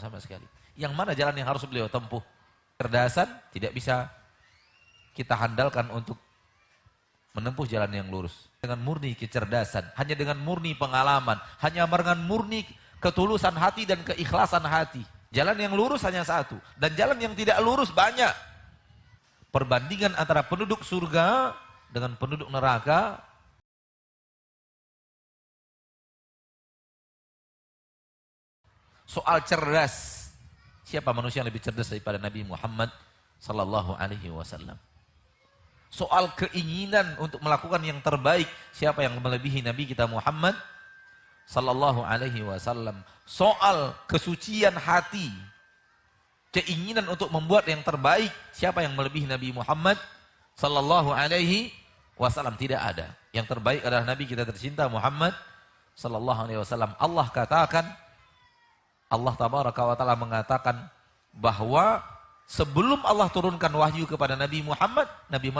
sama sekali. Yang mana jalan yang harus beliau tempuh? Kecerdasan tidak bisa kita handalkan untuk menempuh jalan yang lurus. Dengan murni kecerdasan, hanya dengan murni pengalaman, hanya dengan murni ketulusan hati dan keikhlasan hati. Jalan yang lurus hanya satu, dan jalan yang tidak lurus banyak. Perbandingan antara penduduk surga dengan penduduk neraka soal cerdas. Siapa manusia yang lebih cerdas daripada Nabi Muhammad sallallahu alaihi wasallam? Soal keinginan untuk melakukan yang terbaik, siapa yang melebihi Nabi kita Muhammad sallallahu alaihi wasallam? Soal kesucian hati, keinginan untuk membuat yang terbaik, siapa yang melebihi Nabi Muhammad sallallahu alaihi wasallam? Tidak ada. Yang terbaik adalah Nabi kita tercinta Muhammad sallallahu alaihi wasallam. Allah katakan, Allah tabaraka wa taala mengatakan bahwa sebelum Allah turunkan wahyu kepada Nabi Muhammad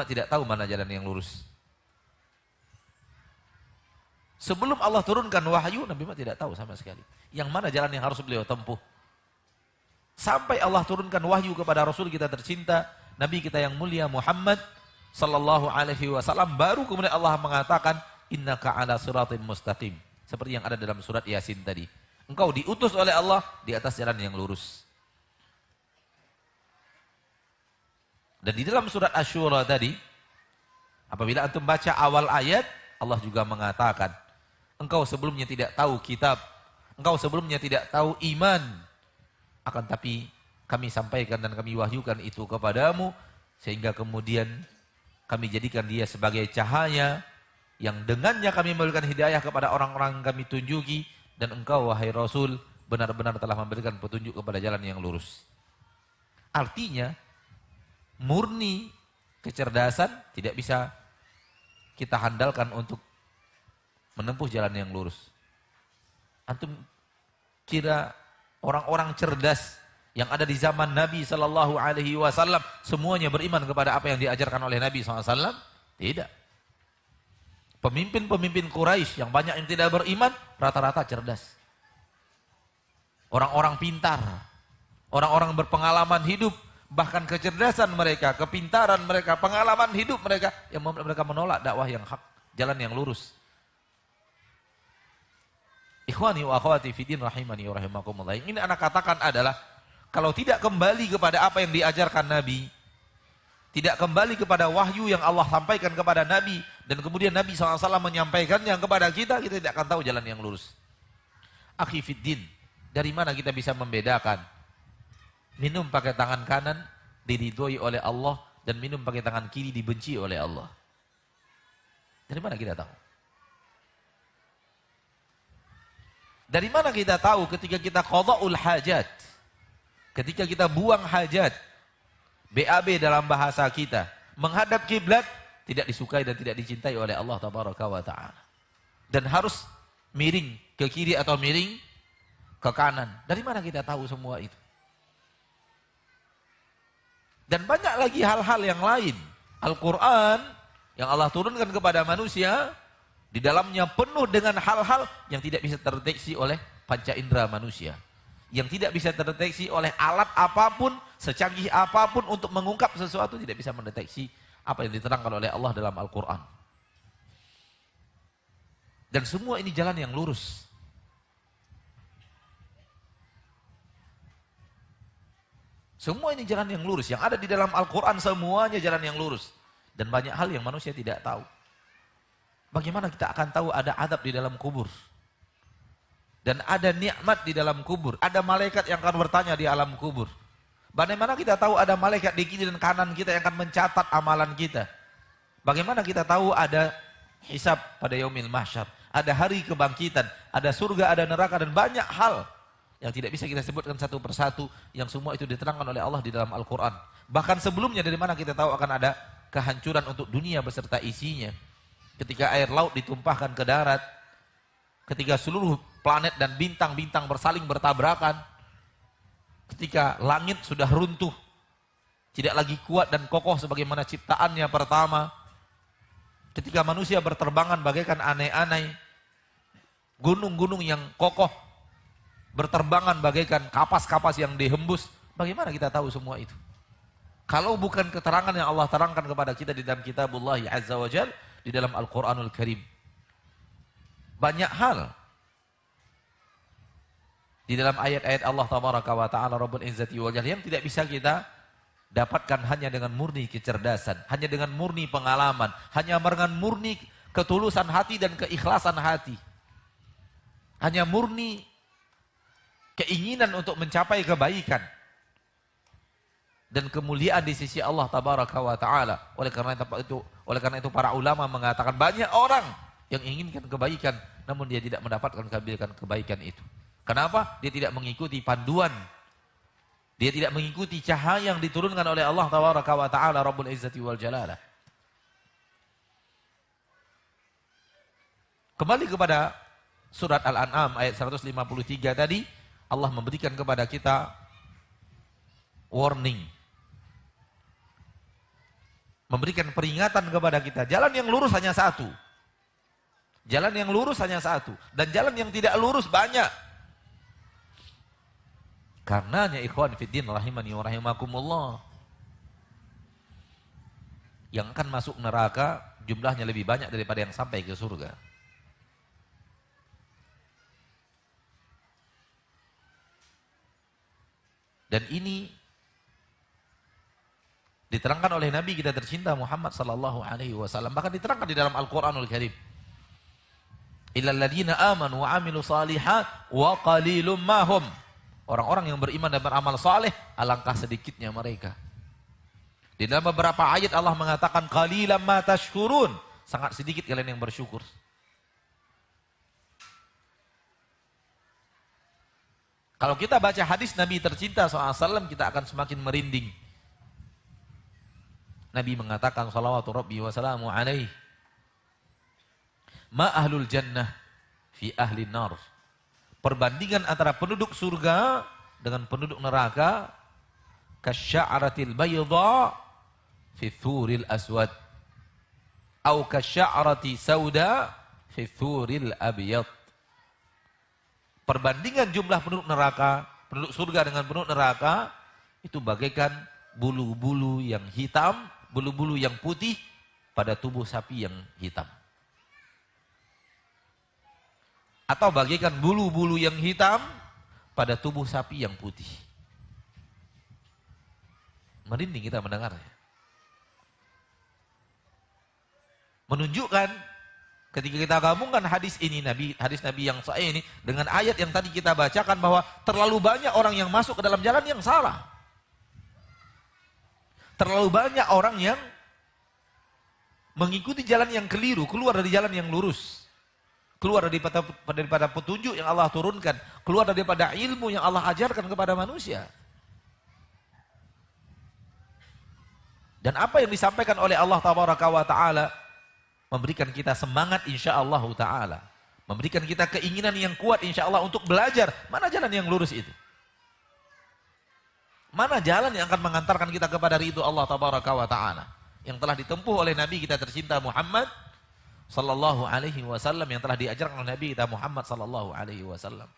tidak tahu mana jalan yang lurus. Sebelum Allah turunkan wahyu, Nabi Muhammad tidak tahu sama sekali yang mana jalan yang harus beliau tempuh. Sampai Allah turunkan wahyu kepada Rasul kita tercinta, Nabi kita yang mulia Muhammad sallallahu alaihi wasallam, baru kemudian Allah mengatakan innaka ala siratim mustaqim. Seperti yang ada dalam surat Yasin tadi. Engkau diutus oleh Allah di atas jalan yang lurus. Dan di dalam surat Asy-Syura tadi, apabila antum baca awal ayat, Allah juga mengatakan, engkau sebelumnya tidak tahu kitab, engkau sebelumnya tidak tahu iman, akan tapi kami sampaikan dan kami wahyukan itu kepadamu, sehingga kemudian kami jadikan dia sebagai cahaya, yang dengannya kami memberikan hidayah kepada orang-orang yang kami tunjuki, dan engkau wahai Rasul benar-benar telah memberikan petunjuk kepada jalan yang lurus. Artinya, murni kecerdasan tidak bisa kita handalkan untuk menempuh jalan yang lurus. Antum kira orang-orang cerdas yang ada di zaman Nabi sallallahu alaihi wasallam semuanya beriman kepada apa yang diajarkan oleh Nabi sallallahu alaihi wasallam? Tidak. Pemimpin-pemimpin Quraisy yang banyak yang tidak beriman rata-rata cerdas. Orang-orang pintar, orang-orang berpengalaman hidup, bahkan kecerdasan mereka, kepintaran mereka, pengalaman hidup mereka yang membuat mereka menolak dakwah yang hak, jalan yang lurus. Ikhwani wa akhwati fiddin rahimani wa rahimakumullah. Yang ini anak katakan adalah kalau tidak kembali kepada apa yang diajarkan Nabi, tidak kembali kepada wahyu yang Allah sampaikan kepada Nabi, dan kemudian Nabi SAW menyampaikannya kepada kita, kita tidak akan tahu jalan yang lurus. Akhi fiddin, dari mana kita bisa membedakan minum pakai tangan kanan diridhoi oleh Allah dan minum pakai tangan kiri dibenci oleh Allah? Dari mana kita tahu? Dari mana kita tahu ketika kita qada'ul hajat, ketika kita buang hajat, BAB dalam bahasa kita, menghadap kiblat tidak disukai dan tidak dicintai oleh Allah tabaraka wa taala. Dan harus miring ke kiri atau miring ke kanan. Dari mana kita tahu semua itu? Dan banyak lagi hal-hal yang lain. Al-Quran yang Allah turunkan kepada manusia, di dalamnya penuh dengan hal-hal yang tidak bisa terdeteksi oleh panca indera manusia. Yang tidak bisa terdeteksi oleh alat apapun, secanggih apapun untuk mengungkap sesuatu, tidak bisa mendeteksi apa yang diterangkan oleh Allah dalam Al-Quran. Dan semua ini jalan yang lurus. Semua ini jalan yang lurus. Yang ada di dalam Al-Quran semuanya jalan yang lurus. Dan banyak hal yang manusia tidak tahu. Bagaimana kita akan tahu ada adab di dalam kubur? Dan ada nikmat di dalam kubur. Ada malaikat yang akan bertanya di alam kubur. Bagaimana kita tahu ada malaikat di kiri dan kanan kita yang akan mencatat amalan kita? Bagaimana kita tahu ada hisab pada yaumil mahsyar? Ada hari kebangkitan, ada surga, ada neraka, dan banyak hal yang tidak bisa kita sebutkan satu persatu, yang semua itu diterangkan oleh Allah di dalam Al-Quran. Bahkan sebelumnya, dari mana kita tahu akan ada kehancuran untuk dunia beserta isinya? Ketika air laut ditumpahkan ke darat, ketika seluruh planet dan bintang-bintang bersaling bertabrakan, ketika langit sudah runtuh, tidak lagi kuat dan kokoh sebagaimana ciptaannya pertama, ketika manusia berterbangan bagaikan aneh-aneh, gunung-gunung yang kokoh berterbangan bagaikan kapas-kapas yang dihembus. Bagaimana kita tahu semua itu? Kalau bukan keterangan yang Allah terangkan kepada kita di dalam kitabullah azza wa jal, di dalam Al-Quranul Karim. Banyak hal di dalam ayat-ayat Allah tabaraka wa ta'ala Rabbul Izzati wal Jalal yang tidak bisa kita dapatkan hanya dengan murni kecerdasan, hanya dengan murni pengalaman, hanya dengan murni ketulusan hati dan keikhlasan hati. Hanya murni keinginan untuk mencapai kebaikan dan kemuliaan di sisi Allah tabaraka wa ta'ala. Oleh karena itu para ulama mengatakan banyak orang yang inginkan kebaikan namun dia tidak mendapatkan kebaikan itu. Kenapa? Dia tidak mengikuti panduan. Dia tidak mengikuti cahaya yang diturunkan oleh Allah tabaraka wa ta'ala Rabbul Izzati wal Jalalah. Kembali kepada surat Al-An'am ayat 153 tadi, Allah memberikan kepada kita warning. Memberikan peringatan kepada kita. Jalan yang lurus hanya satu. Jalan yang lurus hanya satu. Dan jalan yang tidak lurus banyak. Karenanya ikhwan fiddin rahimani wa rahimakumullah. Yang akan masuk neraka jumlahnya lebih banyak daripada yang sampai ke surga. Dan ini diterangkan oleh Nabi kita tercinta Muhammad sallallahu alaihi wasallam, bahkan diterangkan di dalam Al-Qur'anul Karim. Illal ladzina amanu wa 'amilus shalihat wa qalilum ma hum. Orang-orang yang beriman dan beramal saleh, alangkah sedikitnya mereka. Di dalam beberapa ayat Allah mengatakan qalilam ma tashkurun, sangat sedikit kalian yang bersyukur. Kalau kita baca hadis Nabi tercinta SAW, kita akan semakin merinding. Nabi mengatakan salawatu rabbi wa salamu alaih, ma ahlul jannah fi ahli nar. Perbandingan antara penduduk surga dengan penduduk neraka kasya'ratil bayda fi thuril aswad atau kasya'rati sauda fi thuril abyad. Perbandingan jumlah penduduk neraka, penduduk surga dengan penduduk neraka itu bagaikan bulu-bulu yang hitam, bulu-bulu yang putih pada tubuh sapi yang hitam. Atau bagaikan bulu-bulu yang hitam pada tubuh sapi yang putih. Merinding kita mendengarnya. Menunjukkan ketika kita gabungkan hadis ini, hadis Nabi yang sahih ini dengan ayat yang tadi kita bacakan, bahwa terlalu banyak orang yang masuk ke dalam jalan yang salah. Terlalu banyak orang yang mengikuti jalan yang keliru, keluar dari jalan yang lurus. Keluar daripada petunjuk yang Allah turunkan, keluar daripada ilmu yang Allah ajarkan kepada manusia. Dan apa yang disampaikan oleh Allah tabaraka wa ta'ala memberikan kita semangat insyaallah ta'ala. Memberikan kita keinginan yang kuat insyaallah untuk belajar. Mana jalan yang lurus itu? Mana jalan yang akan mengantarkan kita kepada ridho Allah tabaraka wa ta'ala? Yang telah ditempuh oleh Nabi kita tercinta Muhammad sallallahu alaihi wasallam, yang telah diajarkan oleh Nabi kita Muhammad sallallahu alaihi wasallam.